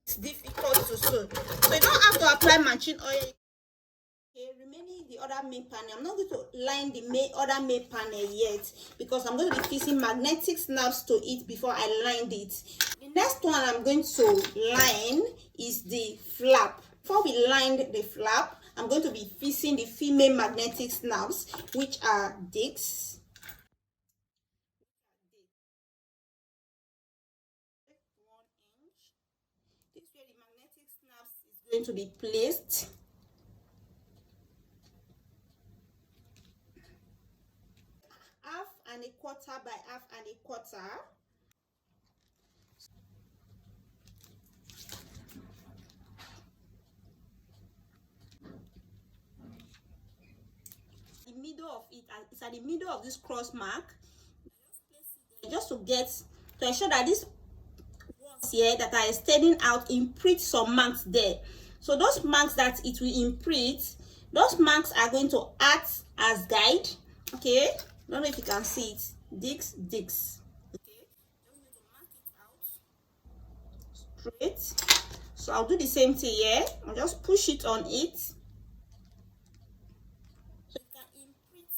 it's difficult to sew. So you don't have to apply machine oil. Okay, remaining the other main panel, I'm not going to line the other main panel yet because I'm going to be fixing magnetic snaps to it before I lined it. The next one I'm going to line is the flap. Before we line the flap, I'm going to be fixing the female magnetic snaps, which are discs. This is where the magnetic snaps is going to be placed. Half and a quarter by half and a quarter. The middle of it, it's at the middle of this cross mark. Just to ensure that these ones here that are extending out imprint some marks there. So those marks that it will imprint, those marks are going to act as guide. Okay, I don't know if you can see it. Discs. Okay, just going to mark it out straight. So I'll do the same thing here. I'll just push it on it. So you can imprint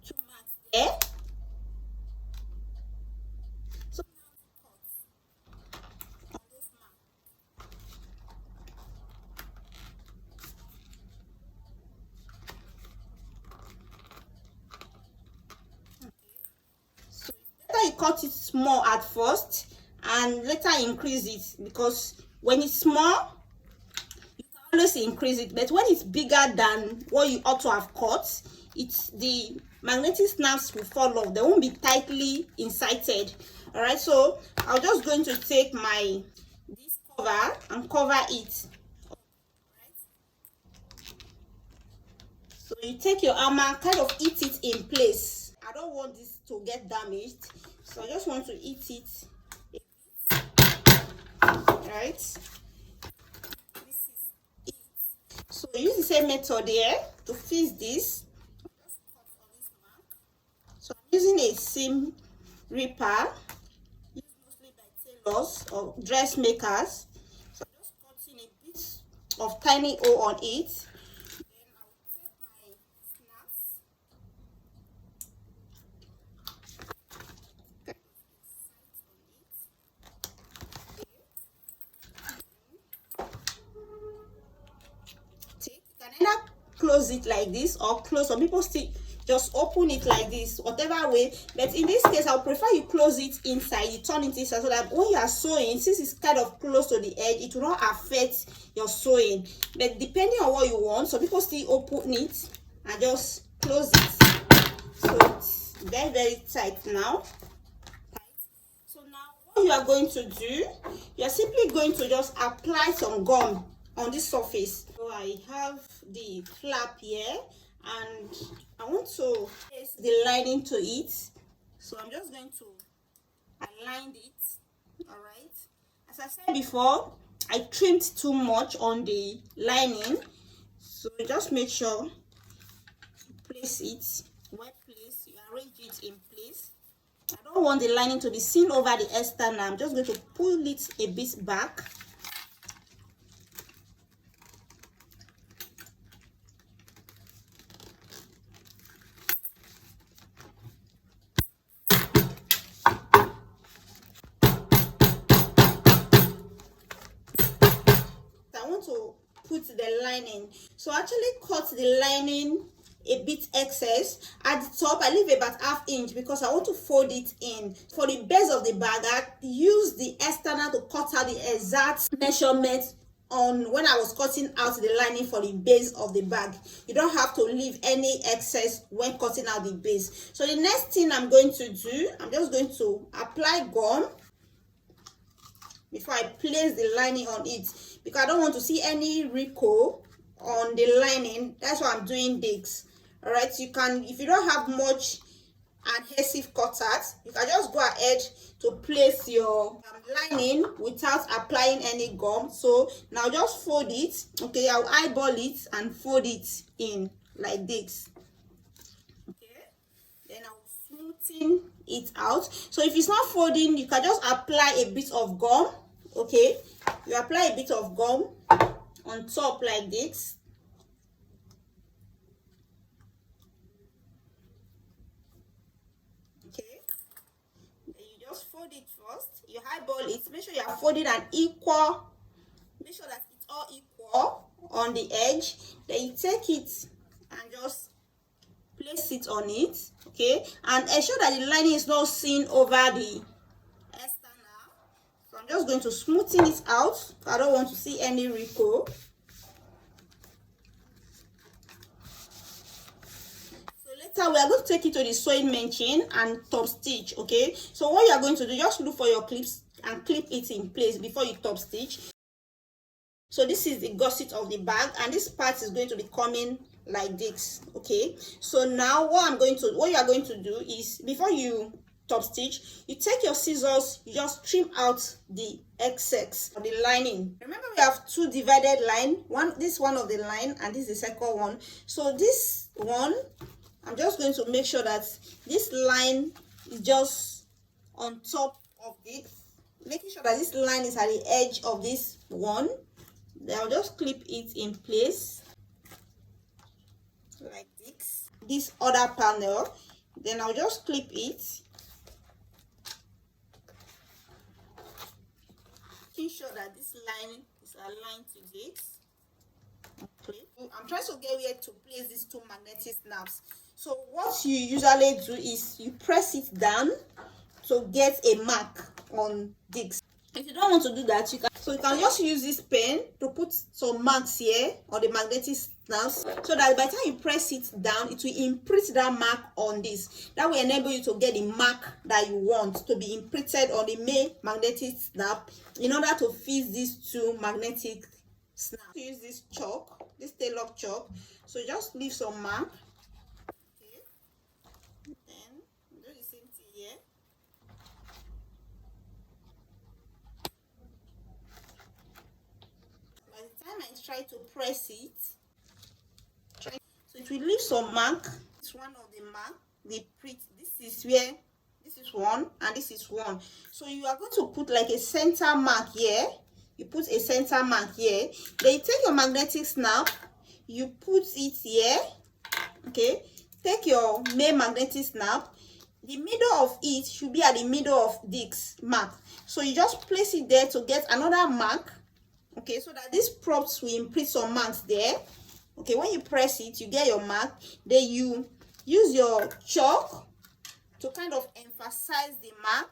2 marks there. So now cut on this mark. So it's better you cut it small at first and later increase it, because when it's small you can always increase it, but when it's bigger than what you ought to have cut, it's the magnetic snaps will fall off. They won't be tightly inserted. All right, so I'm just going to take this cover and cover it. So you take your hammer, kind of hit it in place. I don't want this to get damaged, so I just want to hit it. Right, this is it. So use the same method here to fix this. Just cut on this mark. So I'm using a seam ripper, used mostly by tailors or dressmakers. So I'm just cutting a bit of tiny hole on it. Either close it like this or close. Some people still just open it like this, whatever way, but in this case I'll prefer you close it inside. You turn it inside so that when you are sewing, since it's kind of close to the edge, it will not affect your sewing. But depending on what you want, some people still open it and just close it. So it's very, very tight now. So now what you are going to do, you are simply going to just apply some gum on this surface. So I have the flap here and I want to place the lining to it. So I'm just going to align it. All right, as I said before, I trimmed too much on the lining, so just make sure you place it well placed. You arrange it in place. I don't want the lining to be seen over the external. I'm just going to pull it a bit back. To put the lining, so I actually cut the lining a bit excess at the top. I leave about ½ inch because I want to fold it in. For the base of the bag, I use the external to cut out the exact measurement on when I was cutting out the lining for the base of the bag. You don't have to leave any excess when cutting out the base. So the next thing I'm going to do, I'm just going to apply gum before I place the lining on it, because I don't want to see any wrinkle on the lining. That's why I'm doing this. All right, you can, if you don't have much adhesive cutters, you can just go ahead to place your lining without applying any gum. So now just fold it. Okay, I'll eyeball it and fold it in like this. Okay, then I'll smoothen it out. So if it's not folding, you can just apply a bit of gum. Okay, You apply a bit of gum on top like this. Okay, then you just fold it first. You highball it. Make sure you are folding an equal. Make sure that it's all equal on the edge. Then you take it and just place it on it. Okay, and ensure that the lining is not seen over the external. So I'm just going to smoothen it out. I don't want to see any wrinkle. So later we are going to take it to the sewing machine and top stitch. Okay, so what you are going to do, just look for your clips and clip it in place before you top stitch. So this is the gusset of the bag, and this part is going to be coming like this. Okay, so now what you are going to do is, before you top stitch, you take your scissors, you just trim out the excess of the lining. Remember, we have two divided line, this one of the line, and this is the second one. So this one, I'm just going to make sure that this line is just on top of it, making sure that this line is at the edge of this one. Then I'll just clip it in place like this other panel. Then I'll just clip it, making sure that this line is aligned to this. Okay, I'm trying to get where to place these two magnetic snaps. So what you usually do is you press it down to get a mark on this. If you don't want to do that, you can just use this pen to put some marks here on the magnetic snaps, so that by the time you press it down, it will imprint that mark on this. That will enable you to get the mark that you want to be imprinted on the main magnetic snap in order to fit these two magnetic snaps. Use this chalk, this tailor chalk. So just leave some mark. Okay. Then do the same thing here. By the time I try to press it, so it will leave some mark. It's one of the mark, the print. This is where, this is one and this is one. So you are going to put like a center mark here. You put a center mark here. Then you take your magnetic snap, you put it here. Okay, take your main magnetic snap. The middle of it should be at the middle of this mark. So you just place it there to get another mark. Okay, so that these props will imprint some marks there. Okay, when you press it, you get your mark. Then you use your chalk to kind of emphasize the mark.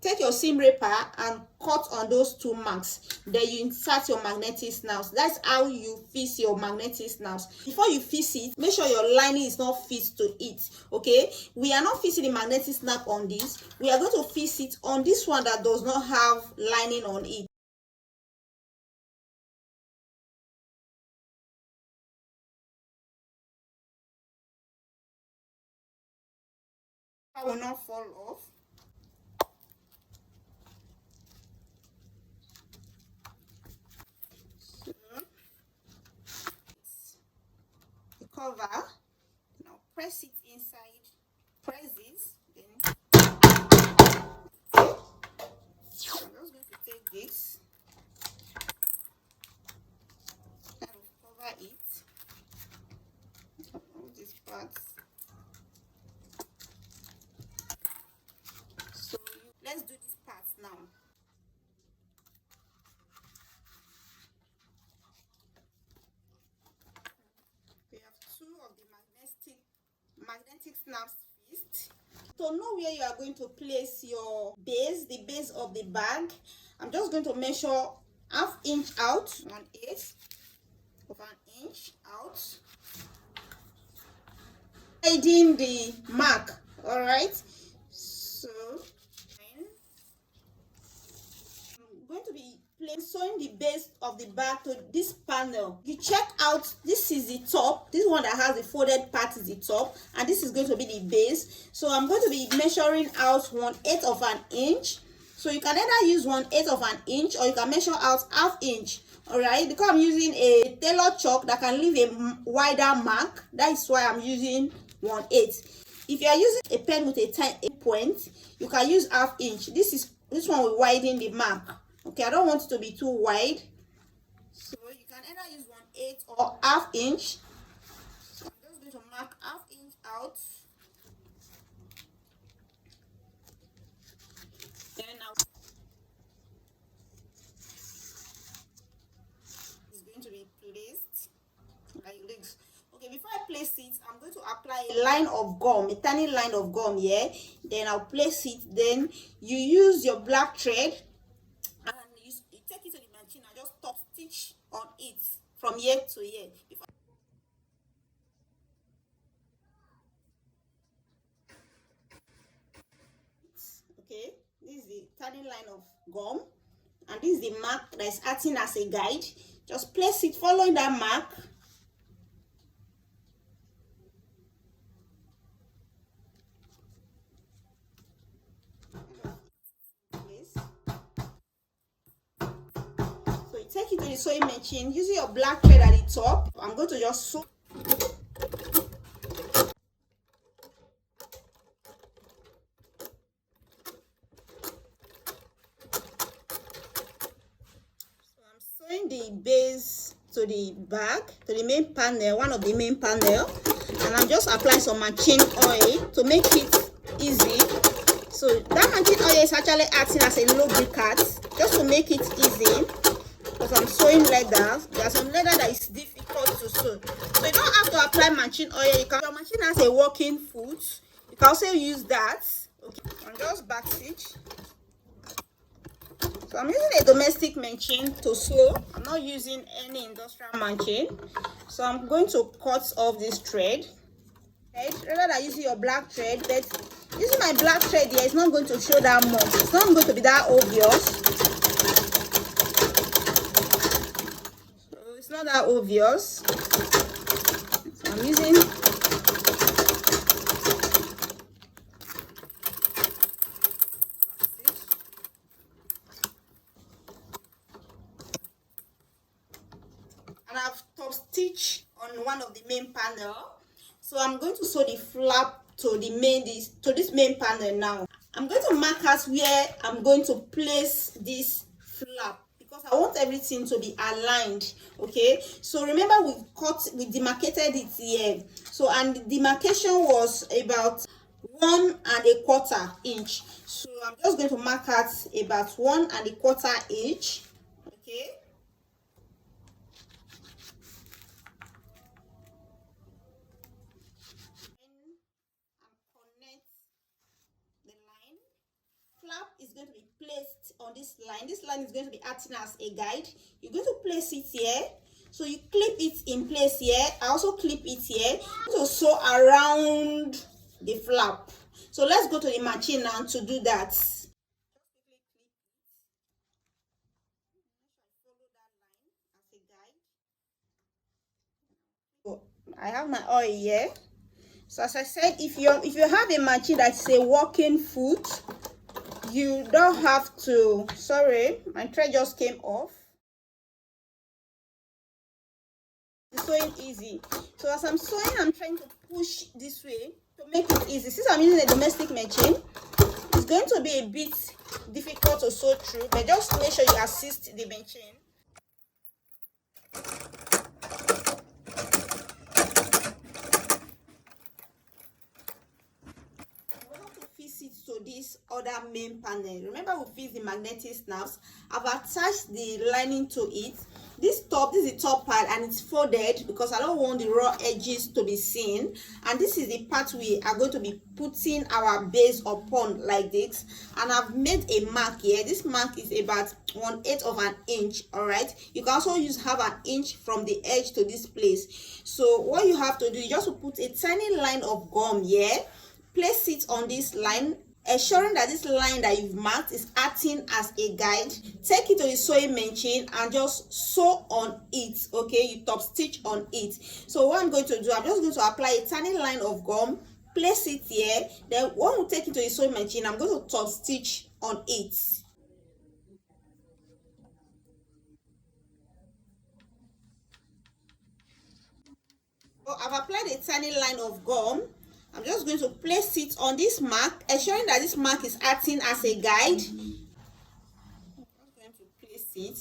Take your seam ripper and cut on those two marks. Then you insert your magnetic snaps. That's how you fix your magnetic snaps. Before you fix it, make sure your lining is not fixed to it. Okay, we are not fixing the magnetic snap on this. We are going to fix it on this one that does not have lining on it. I will not fall off. So, the cover, now press it inside, press this, then I'm just going to take this, kind of cover it, all these parts. So let's do this part now. We have two of the magnetic snaps fixed. To know where you are going to place your base, the base of the bag, I'm just going to measure ½ inch out, 1/8 of an inch out, hiding the mark. All right, so I'm going to be sewing the base of the bag to this panel. You check out, this is the top, this one that has the folded part is the top, and this is going to be the base. So I'm going to be measuring out 1/8 of an inch. So you can either use 1/8 of an inch, or you can measure out ½ inch. All right, because I'm using a tailor chalk that can leave a wider mark, that is why I'm using 1/8. If you are using a pen with a tiny point, you can use ½ inch. This one will widen the mark. Okay, I don't want it to be too wide, so you can either use 1/8 or ½ inch. So I'm just going to mark ½ inch out. Then now it's going to be placed like this. Okay, before I place it, I'm going to apply a line of gum, a tiny line of gum here. Then I'll place it. Then you use your black thread and you take it to the machine and just top stitch on it from here to here. Okay, this is the tiny line of gum, and this is the mark that is acting as a guide. Just place it following that mark. So you take it to the sewing machine using your black thread at the top. I'm going to just sew. The base to the bag, to the main panel, one of the main panel, and I'm just applying some machine oil to make it easy. So that machine oil is actually acting as a lubricant just to make it easy, because I'm sewing leather. There's some leather that is difficult to sew, so you don't have to apply machine oil. You can, your machine has a working foot, you can also use that. Okay, and just back stitch. So I'm using a domestic machine to sew. I'm not using any industrial machine. So I'm going to cut off this thread. Rather than using your black thread, but using my black thread here is not going to show that much. It's not going to be that obvious. So it's not that obvious. So I'm using stitch on one of the main panel. So I'm going to sew the flap to the this main panel. Now I'm going to mark out where I'm going to place this flap, because I want everything to be aligned. Okay, so remember we demarcated it here. So, and the demarcation was about 1¼ inch. So I'm just going to mark out about 1¼ inch. Okay, flap is going to be placed on this line. This line is going to be acting as a guide. You're going to place it here. So you clip it in place here. I also clip it here to sew around the flap. So let's go to the machine now to do that. I have my oil here. So as I said, if you have a machine that's a working foot, you don't have to, sorry, my thread just came off. It's sewing easy. So as I'm sewing, I'm trying to push this way to make it easy. Since I'm using a domestic machine, it's going to be a bit difficult to sew through, but just make sure you assist the machine. It to this other main panel. Remember, we fixed the magnetic snaps. I've attached the lining to it. This is the top part, and it's folded because I don't want the raw edges to be seen. And this is the part we are going to be putting our base upon like this. And I've made a mark here. This mark is about 1/8 inch. All right, you can also use ½ inch from the edge to this place. So what you have to do is just to put a tiny line of gum here. Place it on this line, ensuring that this line that you've marked is acting as a guide. Take it to the sewing machine and just sew on it. Okay, you top stitch on it. So what I'm going to do, I'm just going to apply a tiny line of gum, place it here. Then when we take it to the sewing machine, I'm going to top stitch on it. So I've applied a tiny line of gum. I'm just going to place it on this mark, ensuring that this mark is acting as a guide. I'm just going to it.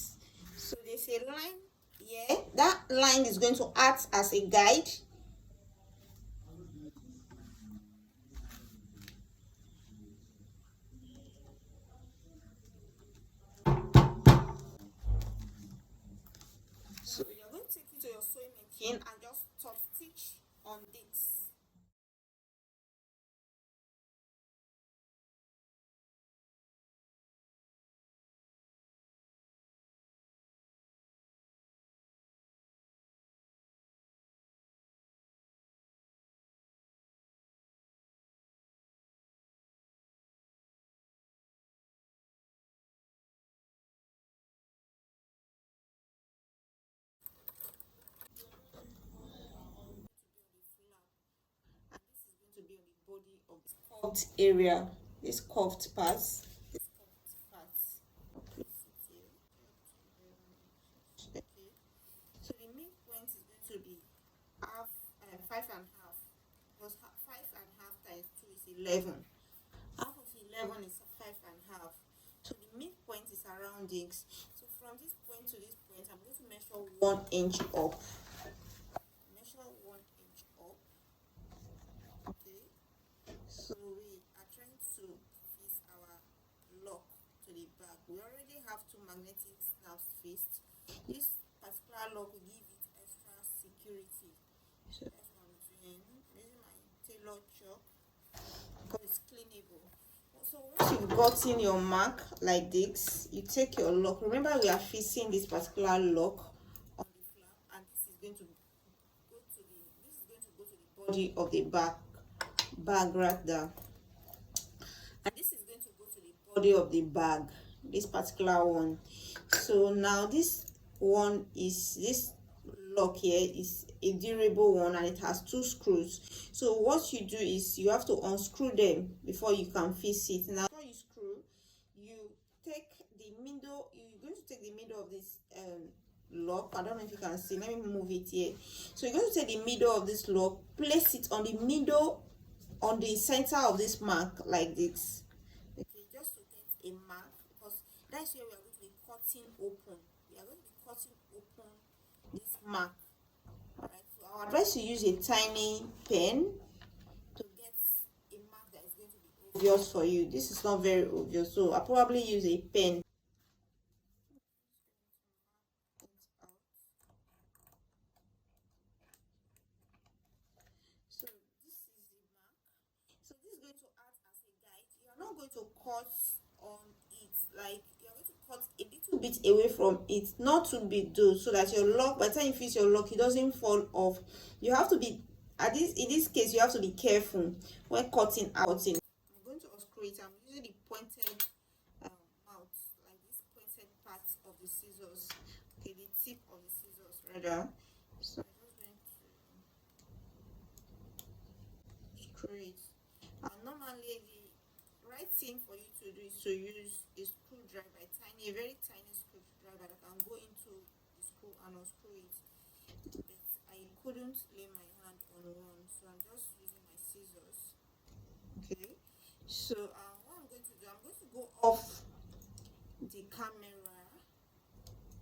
So there's a line here. That line is going to act as a guide. So you're going to take it to your sewing machine and just top stitch on this. To be on the body of this curved area, this curved parts, this curved parts. Okay. So the midpoint is going to be half, 5.5, because 5.5 times 2 is 11. Half of 11 is 5.5. So the midpoint is around this. So from this point to this point, I'm going to measure 1 inch up. Measure 1 inch up. Okay. So we are trying to fix our lock to the bag. We already have 2 magnetic snaps fixed. This particular lock will give it extra security. So that's what I'm doing. I'm using my tailor chalk because it's cleanable. So once you've gotten your mark like this, you take your lock. Remember, we are fixing this particular lock on the flap, and this is going to go to the body of the bag right there, and this is going to go to the body of the bag, this particular one. So now this one is, this lock here is a durable one, and it has 2 screws. So what you do is you have to unscrew them before you can fix it. Now before you screw, you take the middle, you're going to take the middle of this lock. I don't know if you can see, let me move it here. So you're going to take the middle of this lock, place it on the middle, on the center of this mark like this. Okay, just to get a mark, because that's where we are going to be cutting open. We are going to be cutting open this mark. Alright, so I would advise you use a tiny pen to get a mark that is going to be obvious for you. This is not very obvious, so I'll probably use a pen. So this is the mark. So this is going to act as a guide. You are not going to cut on it, like you're going to cut a little bit away from it, not too big though, so that your lock, by the time you fix your lock, it doesn't fall off. You have to be, in this case, you have to be careful when cutting out. I'm going to unscrew it. I'm using the pointed mouth, like this pointed part of the scissors. Okay, the tip of the scissors rather. So I'm just going to screw it. And normally the right thing for you to do is to use a screwdriver, a very tiny screwdriver that can go into the screw and unscrew it. But I couldn't lay my hand on one, so I'm just using my scissors. Okay, so what I'm going to do, I'm going to go off the camera,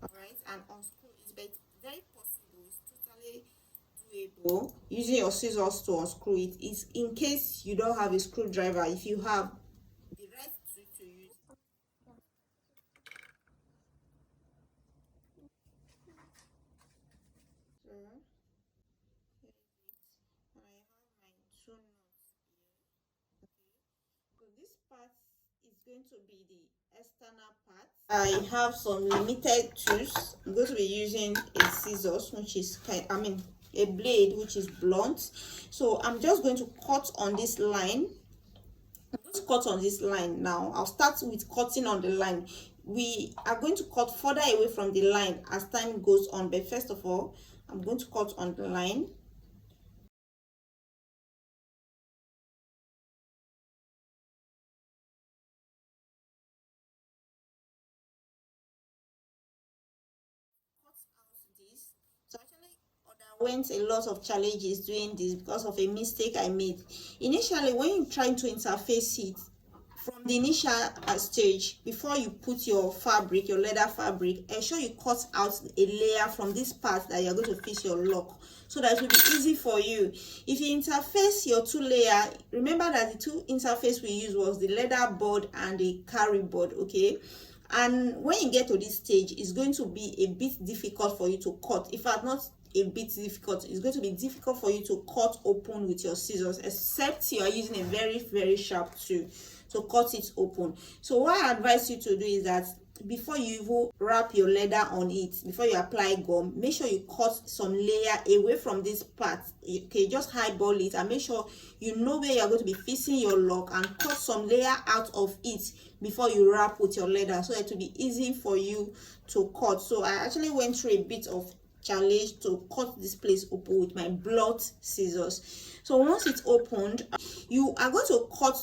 all right, and unscrew it. But very possible, it's totally doable using your scissors to unscrew it. It's in case you don't have a screwdriver. If you have the right tool to use, so here is it, and I have my 2 knots here. Okay, so this part is going to be the external part. I have some limited tools. I'm going to be using a scissors, which is a blade which is blunt. So I'm just going to cut on this line. I'm going to cut on this line now. I'll start with cutting on the line. We are going to cut further away from the line as time goes on, but first of all, I'm going to cut on the line. This, so actually underwent a lot of challenges doing this because of a mistake I made initially. When you're trying to interface it from the initial stage, before you put your fabric, your leather fabric, ensure you cut out a layer from this part that you're going to fix your lock, so that it will be easy for you. If you interface your two layer, remember that the two interface we used was the leather board and the carry board, okay? And when you get to this stage, it's going to be a bit difficult for you to cut. In fact, not a bit difficult, it's going to be difficult for you to cut open with your scissors, except you are using a very sharp tool to cut it open. So what I advise you to do is that before you even wrap your leather on it, before you apply gum, make sure you cut some layer away from this part, okay? Just highball it and make sure you know where you're going to be fixing your lock, and cut some layer out of it before you wrap with your leather, so it will be easy for you to cut. So I actually went through a bit of challenge to cut this place open with my blunt scissors. So once it's opened, you are going to cut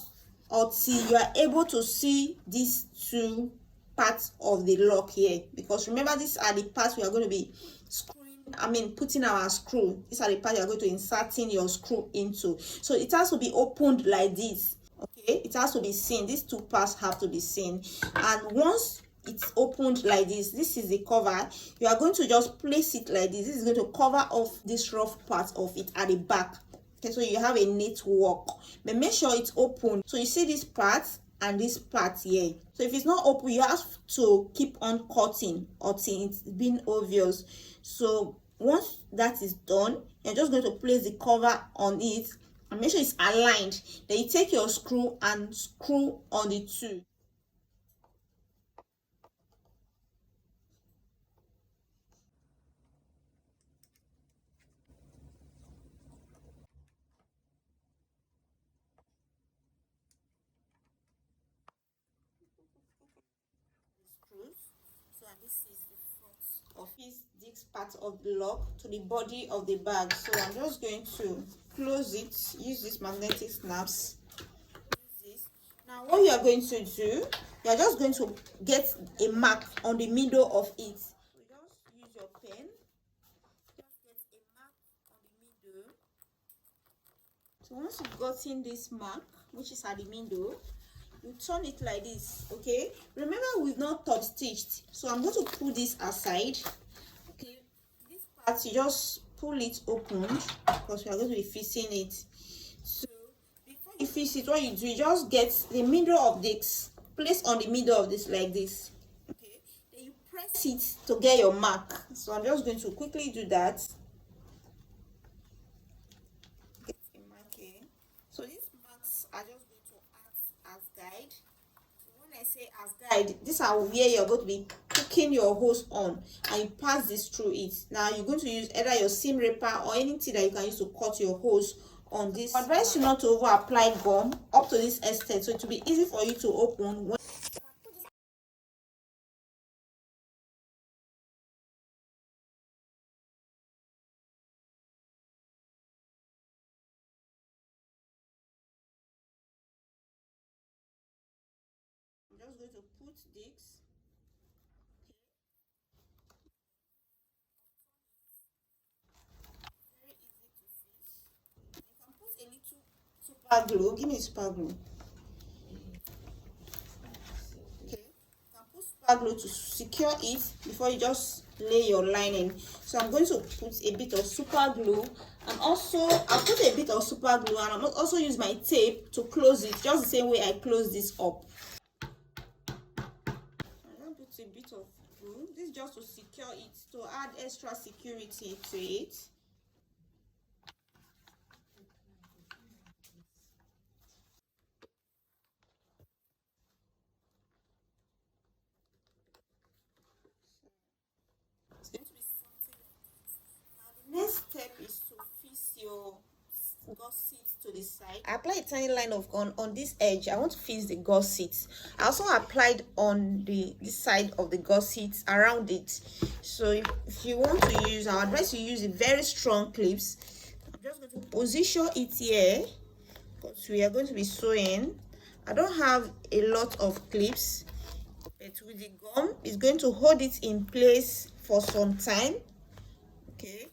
until you are able to see these two parts of the lock here, because remember, these are the parts we are going to be screwing, putting our screw. These are the parts you are going to inserting your screw into. So it has to be opened like this, okay? It has to be seen. These two parts have to be seen. And once it's opened like this, this is the cover. You are going to just place it like this. This is going to cover off this rough part of it at the back, okay? So you have a neat work, but make sure it's open. So you see this part and this part here. So if it's not open, you have to keep on cutting until it's been obvious. So once that is done, you're just going to place the cover on it and make sure it's aligned. Then you take your screw and screw on the two. Screws. So this is the front of this part of the lock to the body of the bag. So I'm just going to close it, use these magnetic snaps. Now what you are going to do, you are just going to get a mark on the middle of it. So just use your pen, just get a mark on the middle. So once you've gotten this mark, which is at the middle, you turn it like this, okay? Remember, we've not top stitched, so I'm going to pull this aside, okay? This part, you just pull it open because we are going to be fixing it. So before you fix it, what you do, you just get the middle of this, place on the middle of this like this, okay? Then you press it to get your mark. So I'm just going to quickly do that. Get a mark here. So these marks are just going to act as guide. When I say as guide, these are where you're going to be hooking your hose on, and you pass this through it. Now you're going to use either your seam ripper or anything that you can use to cut your hose on this. I advise you not to over apply gum up to this extent, so it will be easy for you to open. I'm just going to put this. Very easy to fix. You can put a little super glue. Give me super glue. Okay. You can put super glue to secure it before you just lay your lining. So I'm going to put a bit of super glue, and also I'll put a bit of super glue, and I'm also use my tape to close it, just the same way I close this up. I'm going to put a bit of glue. This is just to secure it, to add extra security to it. It's going to be something like this. Now the next step is to fix your gusset to the side. I applied a tiny line of on this edge. I want to fix the gusset. I also applied on this side of the gusset around it. So if you want to use, I advise you use a very strong clips. I'm just going to position it here because we are going to be sewing. I don't have a lot of clips, but with the gum, it's going to hold it in place for some time, okay?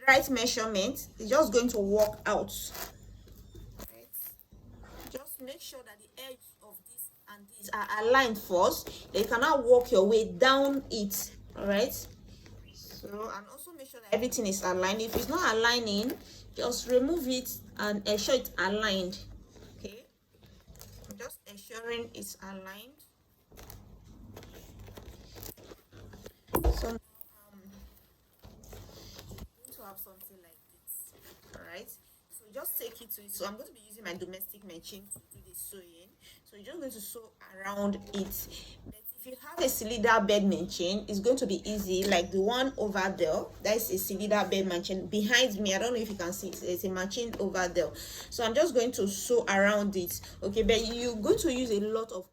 right measurement, it's just going to work out. Right? Just make sure that the edge of this and this are aligned first. Then you cannot work your way down it. All right. So, and also make sure that everything is aligned. If it's not aligning, just remove it and ensure it's aligned. Okay. I'm just ensuring it's aligned. So now to have something like this. All right, so just take it to it. So I'm going to be using my domestic machine to do the sewing. So you're just going to sew around it. But if you have a cylinder bed machine, it's going to be easy, like the one over there. That's a cylinder bed machine behind me. I don't know if you can see it. There's a machine over there. So I'm just going to sew around it. Okay, but you're going to use a lot of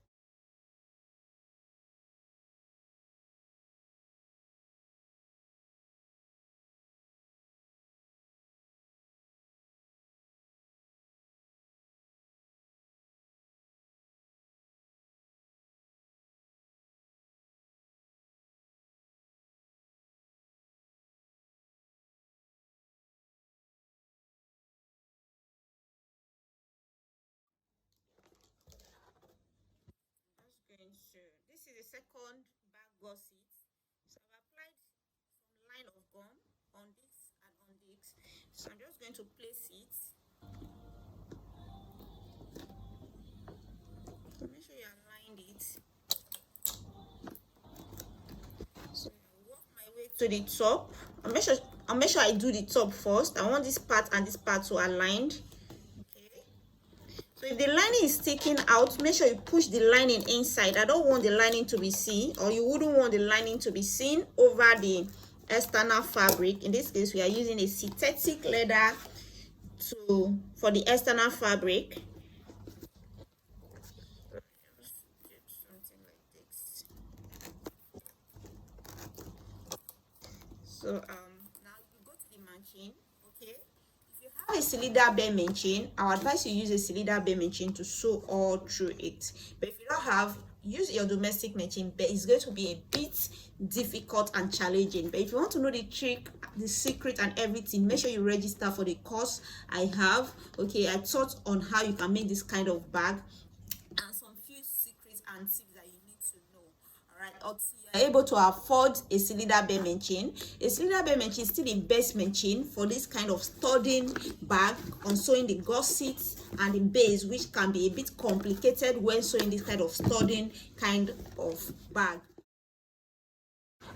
this is the second bag gusset. So I've applied some line of gum on this and on this. So I'm just going to place it. So make sure you align it. So I work my way to the top. I'll make sure I do the top first. I want this part and this part to align. Okay. So if the lining is sticking out, make sure you push the lining inside. I don't want the lining to be seen, or you wouldn't want the lining to be seen over the external fabric. In this case, we are using a synthetic leather for the external fabric. Something like this. So now you go to the machine. Okay, if you have a cylinder bed machine, I would advise you use a cylinder bed machine to sew all through it. But if you don't have, use your domestic machine, but it's going to be a bit difficult and challenging. But if you want to know the trick, the secret and everything, make sure you register for the course I have. Okay, I taught on how you can make this kind of bag and some few secrets and tips that you need to know. All right, until you are able to afford a cylinder bed machine. A cylinder bed machine is still the best machine for this kind of studding bag on sewing the gussets and the base, which can be a bit complicated when sewing this kind of studding kind of bag.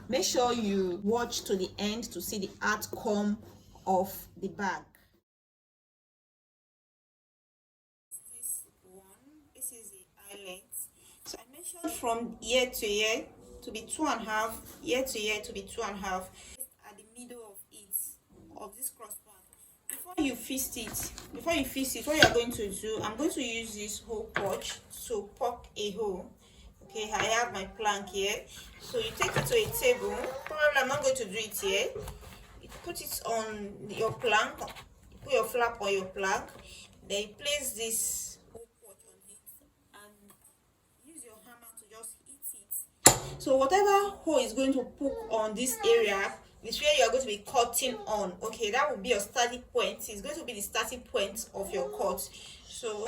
Make sure you watch to the end to see the outcome of the bag. This is the eyelet. So I measured from ear to ear to be 2.5, ear to ear to be 2.5 at the middle of it, of this crossbar. Before you fix it, what you are going to do, I'm going to use this hole punch to poke a hole. Okay, I have my plank here. So you take it to a table. Probably I'm not going to do it here. You put it on your plank, you put your flap on your plank, then you place this hole punch on it and use your hammer to just hit it. So whatever hole is going to poke on this area is where you are going to be cutting on. Okay, that will be your starting point. It's going to be the starting point of your cut. So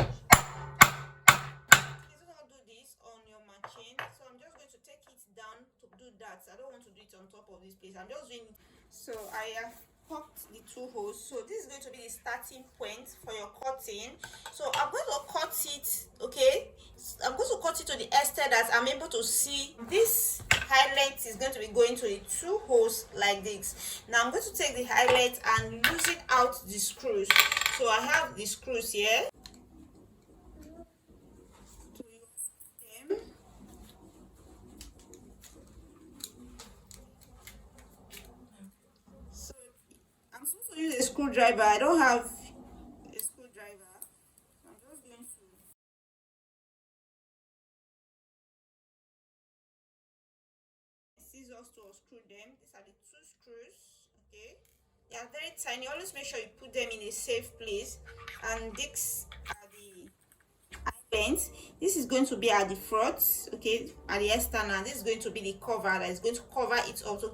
so I'm just going to take it down to do that. I don't want to do it on top of this place. I'm just doing it. So I have poked the two holes. So this is going to be the starting point for your cutting. So I'm going to cut it. Okay, I'm going to cut it to the extent that I'm able to see this highlight is going to be going to the two holes like this. Now I'm going to take the highlight and loosen out the screws. So I have the screws here. Use a screwdriver. I don't have a screwdriver. I'm just going to scissors to unscrew them. These are the two screws. Okay, they are very tiny. Always make sure you put them in a safe place. And these are the ends. This is going to be at the front, okay, at the external. This is going to be the cover that is going to cover it up to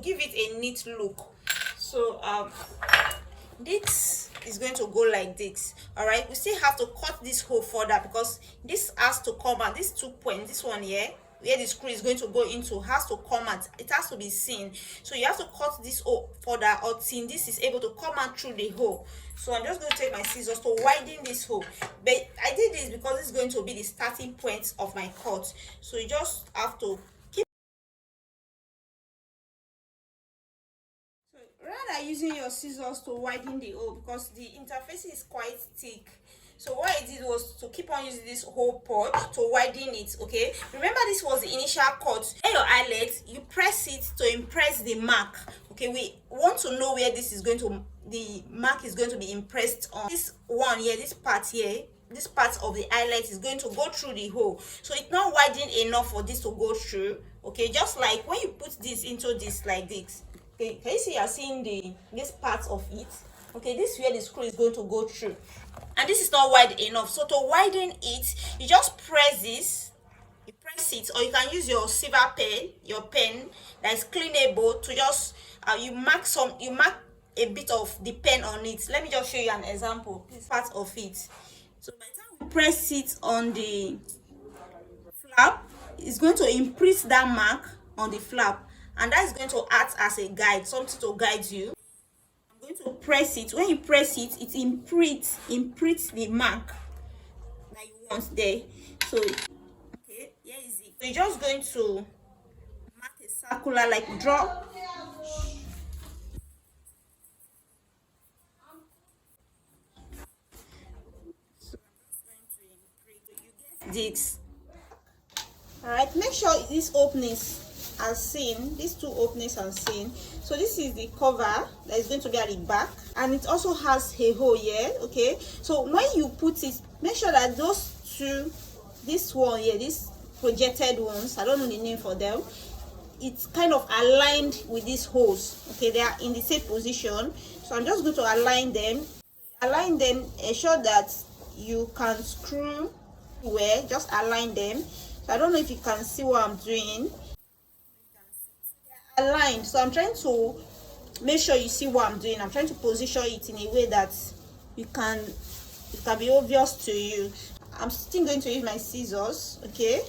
give it a neat look. So So this is going to go like this. All right, we still have to cut this hole further because this has to come out. This 2 point, this one here where the screw is going to go into, has to come out. It has to be seen. So you have to cut this hole further until this is able to come out through the hole. So I'm just going to take my scissors to widen this hole. But I did this because it's going to be the starting point of my cut. So you just have to keep. So rather using your scissors to widen the hole because the interface is quite thick. So what I did was to keep on using this whole part to widen it. Okay, remember this was the initial cut. At your eyelet, you press it to impress the mark. Okay, we want to know where this is going to, the mark is going to be impressed on. This one here, this part here, this part of the eyelet is going to go through the hole. So it's not widened enough for this to go through. Okay, just like when you put this into this like this. Okay, can you see you're seeing this part of it? Okay, this is where the screw is going to go through, and this is not wide enough. So to widen it, you just press this, you press it, or you can use your silver pen, your pen that is cleanable, to just you mark a bit of the pen on it. Let me just show you an example. This part of it. So by the time you press it on the flap, it's going to imprint that mark on the flap, and that is going to act as a guide, something to guide you. Going to press it. When you press it, it imprints the mark that you want there. So okay, here is it. So you're just going to mark a circular, like draw. So I'm just going to imprint. So you get this. All right, make sure these openings are seen, these two openings are seen. So this is the cover that is going to be at the back, and it also has a hole here. Okay, so when you put it, make sure that those two, this one here, these projected ones, I don't know the name for them, it's kind of aligned with these holes. Okay, they are in the same position. So I'm just going to align them, ensure that you can screw where, just align them. So I don't know if you can see what I'm doing. Aligned. So I'm trying to make sure you see what I'm doing. I'm trying to position it in a way that it can be obvious to you. I'm still going to use my scissors. Okay,